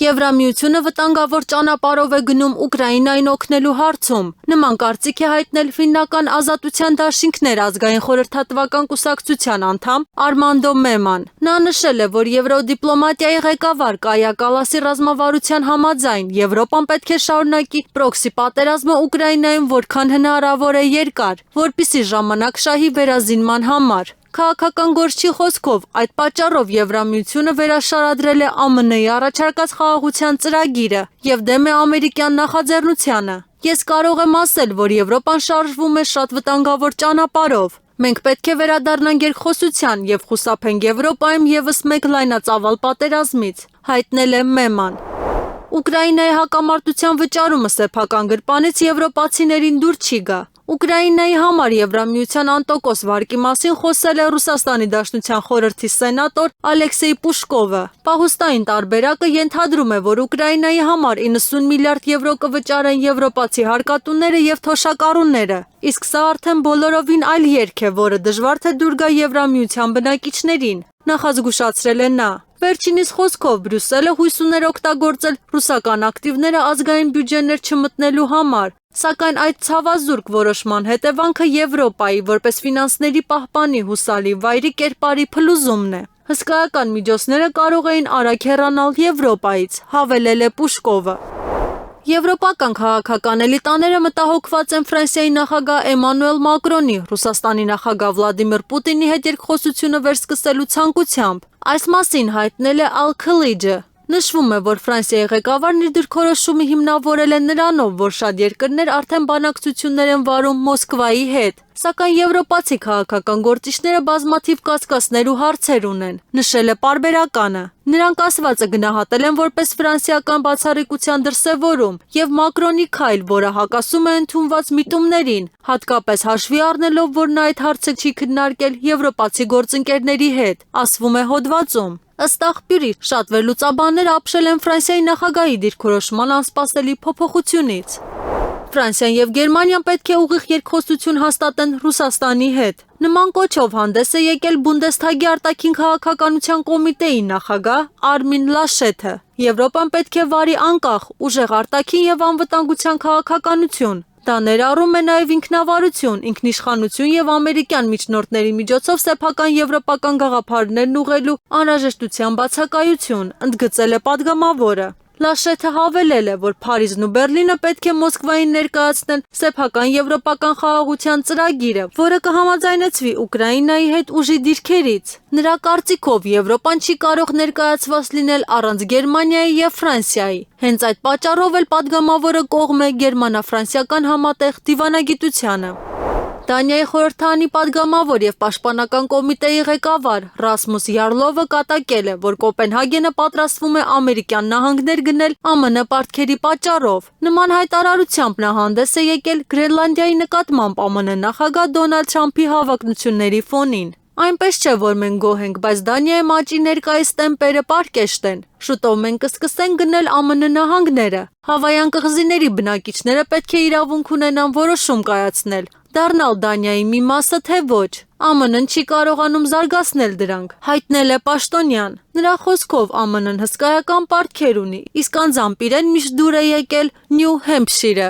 Եվրամիությունը վտանգավոր ճանապարհով է գնում Ուկրաինային օգնելու հարցում։ Նման կարծիք է հայտնել ֆիննական ազատության դաշինքներ ազգային խորհրդատվական կուսակցության անդամ Արմանդո Մեման։ Նա նշել է, որ եվրոդիպլոմատիայի ղեկավար Կայա Կալասի ռազմավարության համաձայն Եվրոպան պետք է շարունակի պրոքսի պատերազմը Ուկրաինայում որքան հնարավոր է երկար, որպեսզի ժամանակ շահի վերազինման համար։ Քաղաքական գործչի խոսքով այդ պատճառով Եվրամիությունը վերաշարադրել է ԱՄՆ-ի առաջարկած խաղաղության ծրագիրը եւ դեմ է ամերիկյան նախաձեռնությանը։ Ես կարող եմ ասել, որ Եվրոպան շարժվում է շատ վտանգավոր ճանապարհով։ Մենք պետք է վերադառնանք երկխոսության եւ խուսափենք Եվրոպայում եւս մեկ լայնածավալ պատերազմից, հայտնել է Մեման։ Ուկրաինայի հակամարտության վճարումը սեփական գրպանից եվրոպացիներին դուր չի գա։ Ուկրաինայի համար Եվրամիության անտոկոս վարկի մասին խոսել է Ռուսաստանի Դաշնության խորհրդի սենատոր Ալեքսեյ Պուշկովը։ Պահուստային տարբերակը ենթադրում է, որ Ուկրաինայի համար 90 միլիարդ եվրո կվճարեն եվրոպացի հարկատուները եւ թոշակառուները, իսկ սա արդեն բոլորովին այլ երգ է, որը դժվար թե դուր գա Եվրամիության բնակիչներին, նախազգուշացրել է նա։ Վերջինիս խոսքով Բրյուսելը հույս ուներ օգտագործել ռուսական ակտիվները ազգային բյուջեներ չմտնելու համար, սակայն այդ ցավազուրկ որոշման հետևանքը Եվրոպայի որպես ֆինանսների պահպանի հուսալի վայրի կերպարի փլուզումն է։ Հսկայական միջոցները կարող էին արագ հեռանալ Եվրոպայից, հավելել է Պուշկովը։ Եվրոպական քաղաքական էլիտաները մտահոգված են Ֆրանսիայի նախագահ Էմանուել Մակրոնի Ռուսաստանի նախագահ Վլադիմիր Պուտինի հետ երկխոսությունը վերսկսելու ցանկությամբ։ Այս մասին հայտնել է Al-Khaleej-ը։ Նշվում է, որ Ֆրանսիայի ղեկավարն իր դիրքորոշումը հիմնավորել է նրանով, որ շատ երկրներ արդեն բանակցություններ են վարում Մոսկվայի հետ, սակայն եվրոպացի քաղաքական գործիչները բազմաթիվ կասկածներ ու հարցեր ունեն, նշել է պարբերականը։ Նրանք ասվածը գնահատել են որպես ֆրանսիական բացառիկության դրսևորում եւ Մակրոնի քայլ, որը հակասում է ընդունված միտումներին, հատկապես հաշվի առնելով, որ նա այդ հարցը չի քննարկել եվրոպացի գործընկերների հետ, ասվում է հոդվածում։ Ըստ աղբյուրի, շատ վերլուծաբաններ ապշել են Ֆրանսիայի նախագահի դիրքորոշման անսպասելի փոփոխությունից։ Ֆրանսիան եւ Գերմանիան պետք է ուղիղ երկխոսություն հաստատեն Ռուսաստանի հետ։ Նման կոչով հանդես է եկել Բունդեսթագի արտաքին քաղաքականության կոմիտեի նախագահ Արմին Լաշեթը։ Եվրոպան պետք է վարի անկախ, ուժեղ արտաքին եւ անվտանգության քաղաքականություն։ Դա ներառում է նաև ինքնավարություն, ինքնիշխանություն եւ ամերիկյան միջնորդների միջոցով սեփական եվրոպական գաղափարներն ուղղելու անհրաժեշտության բացակայություն, ընդգծել է падգամավորը։ Լաշեթը հավելել է, որ Փարիզն ու Բերլինը պետք է Մոսկվային ներկայացնեն սեփական եվրոպական խաղաղության ծրագիրը, որը կհամաձայնեցվի Ուկրաինայի հետ ուժի դիրքերից։ Նրա կարծիքով Եվրոպան չի կարող ներկայացված լինել առանց Գերմանիայի եւ Ֆրանսիայի։ Հենց այդ պատճառով էլ падգամավորը կողմ է գերմանա-ֆրանսիական համատեղ դիվանագիտությանը։ Դանիայի խորհրդարանի падգամավոր եւ պաշտպանական կոմիտեի ղեկավար Ռասմուս Յարլովը կատակել է, որ Կոպենհագենը պատրաստվում է ամերիկյան նահանգներ գնել ԱՄՆ պարտքերի պատճառով։ Նման հայտարարությամբ նա հանդես է եկել Գրենլանդիայի նկատմամբ ԱՄՆ նախագահ Դոնալդ Թրամփի հավակնությունների ֆոնին։ Այնպես չէ, որ մենք գոհ ենք, բայց Դանիայի աճի ներկայիս տեմպերը պարկեշտ են։ Շուտով մենք կսկսենք գնել ԱՄՆ նահանգները։ Հավայան կղզիների բնակիչները պետք է իրավունք ունենան որոշում կայացնել, դառնալ Դանիայի մի մասը, թե ոչ։ ԱՄՆ-ն չի կարողանում զարգացնել դրանք, հայտնել է պաշտոնյան։ Նրա խոսքով ԱՄՆ-ն հսկայական պարտքեր ունի, իսկ անձամբ իրեն միշտ դուր է եկել Նյու Հեմփշիրը։